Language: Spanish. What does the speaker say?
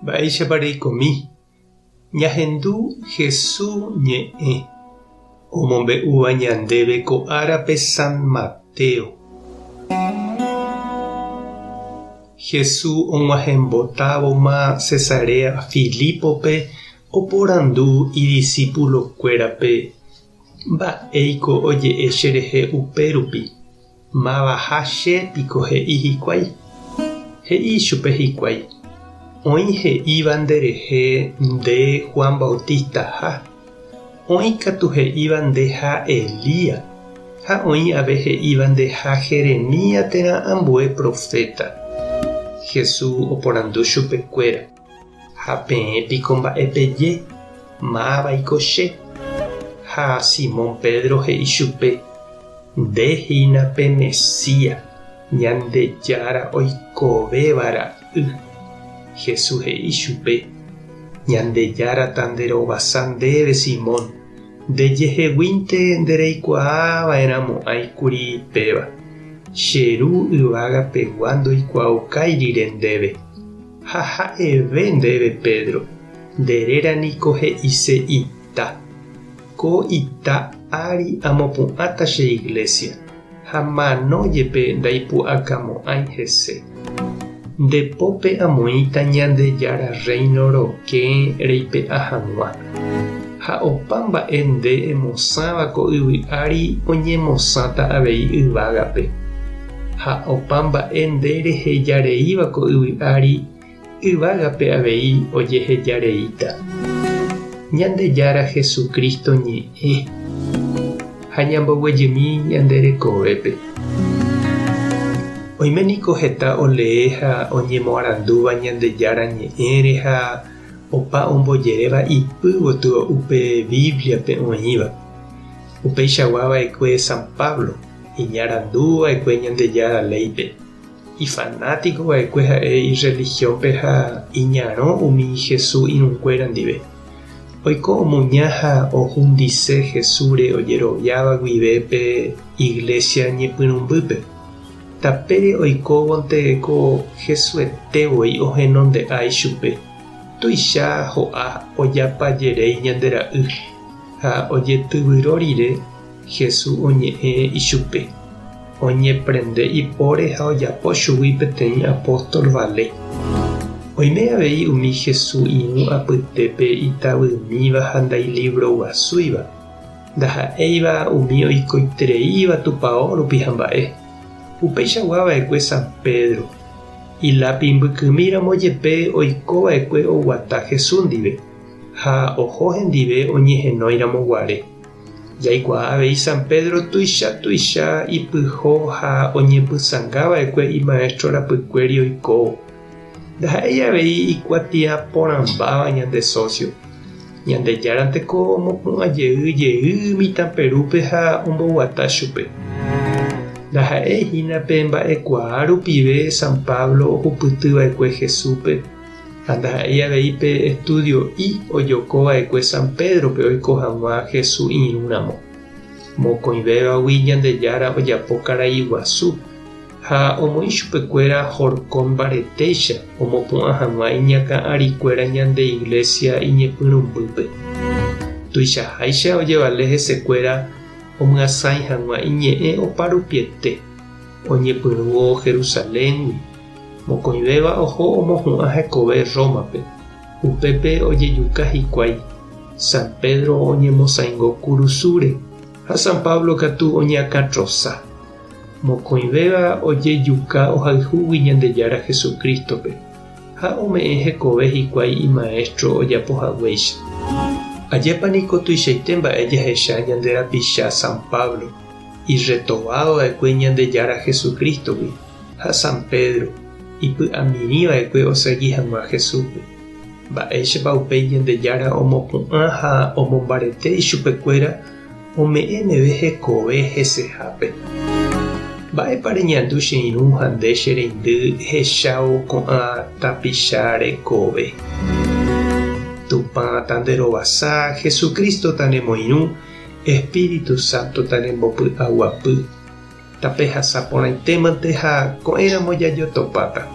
Mba'éichapareikomi. Ñahendu Jesús ñe'ẽ omombe'úva ñandéve ko árape San Mateo. Jesús og̃uahẽmbotávoma Cesarea Filipope oporandu idiscípulokuérape mba'éiko oje'e cherehe upérupi. Mavaha chépiko he'i hikuái. He'i chupe hikuái. Oĩ he'íva nderehe nde Juan Bautistaha. Oĩ katu he'íva ndeha Elías. Ha oĩ ave he'íva ndeha Jeremías térã ambue profeta. Jesús oporandu chupekuéra. Ha peẽpiko mba'epeje. Mavaiko che. Ha Simón Pedro he'i chupe. Ndehínape Mesías. Ñandejára oikovévara y. Jesús he'i chupe. Ñandejára nderovasa ndéve Simón. Ndejeheguínte ndereikuaava'erãmo'ãikuri péva. Cheru yvágapegua ndoikuaaukái ndéve. Ha ha'eve ndéve Pedro. Nderérãniko he'ise ita. Ko ita ári amopu'ãta che iglesia. Ha manójepe ndaipu'akamo'ãi hese. Ndepópe amoĩta Ñandejára reino rokẽ reipe'a hag̃ua. Ha opa mba'e nde emosãva ko yvy ári oñemosãta avei yvágape. Ha opa mba'e nde rehejareíva ko yvy ári yvágape avei ojehejareíta. Ñandejára Jesucristo ñe'ẽ. Ha ñamboguejymi ñanderekovépe. Oiméniko heta olee ha oñemoarandúva Ñandejára ñe'ẽre ha opa ombojeréva ipyvotýva upe Bibliape oĩva. Upeichaguava'ekue San Pablo, iñarandúva'ekue Ñandejára léipe. Ifanátikova'ekue ha'e ireligiónpe ha iñarõ umi Jesús irũnguéra ndive. Oiko omuña ha ohundise Jesúre ojeroviáva guivépe iglesia ñepyrũmbýpe. Tapére oikóvonte ko Jesuetevoi ohenonde'ái chupe. Tuicha ho'a ojapajerei ñandera'y. Ha ojetyvyrõ rire Jesús oñe'ẽ ichupe. Oñeprende ipóre ha ojapo chugui peteĩ apóstol vale. Oime avei umi Jesús irũ apytépe itavymíva ha ndailibro guasúiva. Ndaha'éiva umi oikoitereíva tupão rupi ha mba'e. Upeichaguava'ekue San Pedro. Ilápi mbykymíramo jepe oikova'ekue oguata Jesús ndive. Ha oho hendive oñehenóiramo guare. Jaikuaa avei San Pedro tuicha ipyho ha oñepysãngava'ekue imaestro rapykuéri oikóvo. Ndaha'éi avei ikuatia porãmbáva ñande socio. Ñandejáranteko omopu'ãjeýjeými Mitãperúpe ha omboguata chupe. Ndaha'éhínape mba'ekuaa rupive San Pablo ohupytyva'ekue Jesúspe. Ha ndaha'éi aveipe estudio I ojokova'ekue San Pedrope oiko hag̃ua Jesús irũramo. Mokõivevagui Ñandejára ojapo karai guasu. Ha omoĩ chupekuéra Jorkón mbaretéicha omopu'ã hag̃ua iñakã'arikuéra ñande iglesia iñepyrũmbýpe. Tuichaháicha ojevale hesekuéra omyasãi hag̃ua iñe'ẽ oparupiete. Oñepyrũ Jerusaléngui. Mokõivéva oho omohu'ã hekove Rómape. Upépe ojejuka hikuái. San Pedro oñemosãingo kurusúre. Ha San Pablo katu oñeakãtrosa. Mokõivéva ojejuka ohayhúgui Ñandejára Jesucristope. Ha ome'ẽ hekove hikuái imaestro ojapohaguéicha. Ajépaniko tuichaite mba'e jahecha ñande rapicha San Pablo. Irretovadova'ekue Ñandejára Jesucristogui. Ha San Pedro ipy'amirĩva'ekue osẽki hag̃ua Jesúspe. Mba'éichapa upéi Ñandejára omopu'ã ha omombarete ichupekuéra ome'ẽ meve hekove hesehápe. Mba'épa reñandu che irũ ha nde che reindy hechávo ko'ã tapicha rekove. Tupã tanderovasa, Jesucristo tanemoirũ, Espíritu Santo tanembopy'aguapy. Tape hasapórãitémante ha ko'ẽramo jajotopáta.